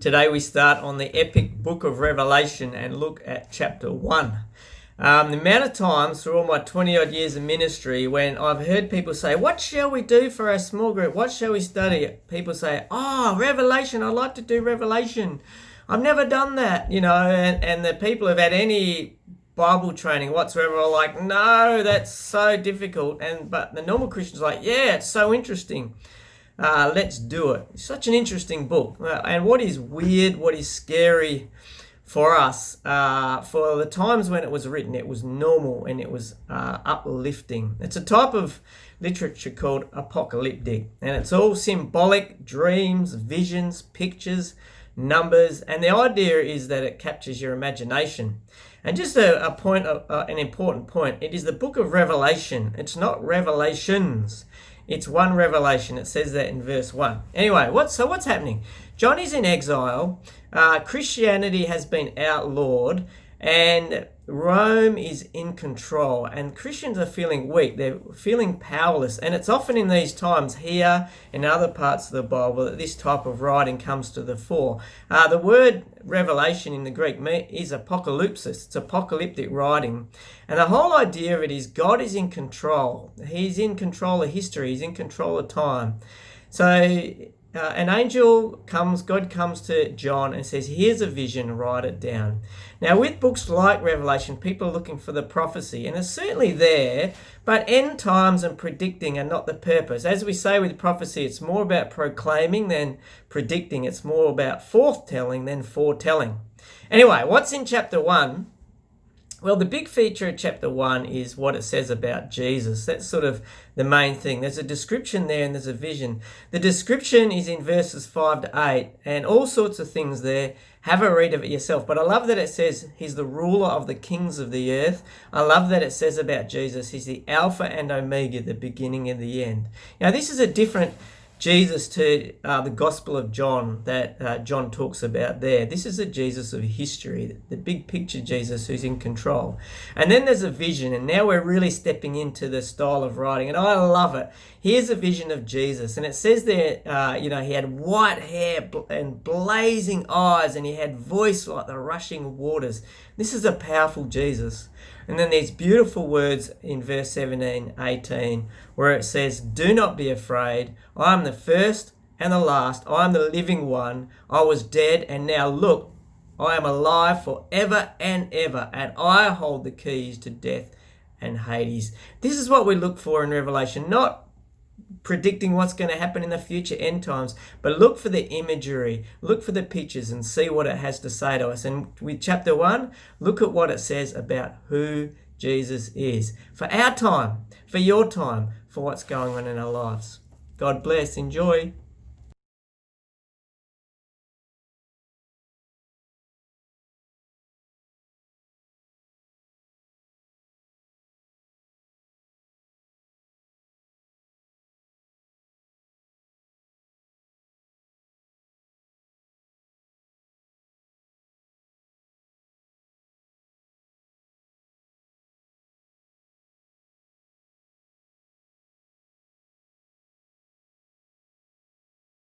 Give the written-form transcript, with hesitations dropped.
Today we start on the epic book of Revelation and look at chapter 1. The amount of times through all my 20 odd years of ministry when I've heard people say, what shall we do for our small group? What shall we study? People say, Revelation, I'd like to do Revelation. I've never done that, and the people who've had any Bible training whatsoever are like, no, that's so difficult. But the normal Christian's like, yeah, it's so interesting. Let's do it. It's such an interesting book. And what is weird, what is scary for us, for the times when it was written, it was normal and it was uplifting. It's a type of literature called apocalyptic, and it's all symbolic, dreams, visions, pictures, numbers, and the idea is that it captures your imagination. And just an important point, it is the book of Revelation. It's not Revelations. It's one revelation. It says that in verse 1. Anyway, what's happening? John is in exile. Christianity has been outlawed, and Rome is in control. And Christians are feeling weak. They're feeling powerless. And it's often in these times here in other parts of the Bible that this type of writing comes to the fore. The word revelation in the Greek is apocalypsis. It's apocalyptic writing. And the whole idea of it is God is in control. He's in control of history. He's in control of time. So an angel comes, God comes to John and says, here's a vision, write it down. Now with books like Revelation, people are looking for the prophecy, and it's certainly there, but end times and predicting are not the purpose. As we say with prophecy, it's more about proclaiming than predicting. It's more about forthtelling than foretelling. Anyway, what's in chapter 1? Well, the big feature of chapter 1 is what it says about Jesus. That's sort of the main thing. There's a description there and there's a vision. The description is in verses 5 to 8 and all sorts of things there. Have a read of it yourself. But I love that it says he's the ruler of the kings of the earth. I love that it says about Jesus, he's the Alpha and Omega, the beginning and the end. Now, this is a different Jesus to the Gospel of John that John talks about there. This is a Jesus of history, the big picture Jesus who's in control. And then there's a vision, and now we're really stepping into the style of writing, and I love it. Here's a vision of Jesus, and it says there, he had white hair and blazing eyes, and he had voice like the rushing waters. This is a powerful Jesus. And then these beautiful words in verse 17, 18, where it says, do not be afraid. I am the first and the last. I am the living one. I was dead, and now look, I am alive forever and ever, and I hold the keys to death and Hades. This is what we look for in Revelation, not predicting what's going to happen in the future end times, but look for the imagery, look for the pictures and see what it has to say to us. And with chapter 1, look at what it says about who Jesus is for our time, for your time, for what's going on in our lives. God bless. Enjoy.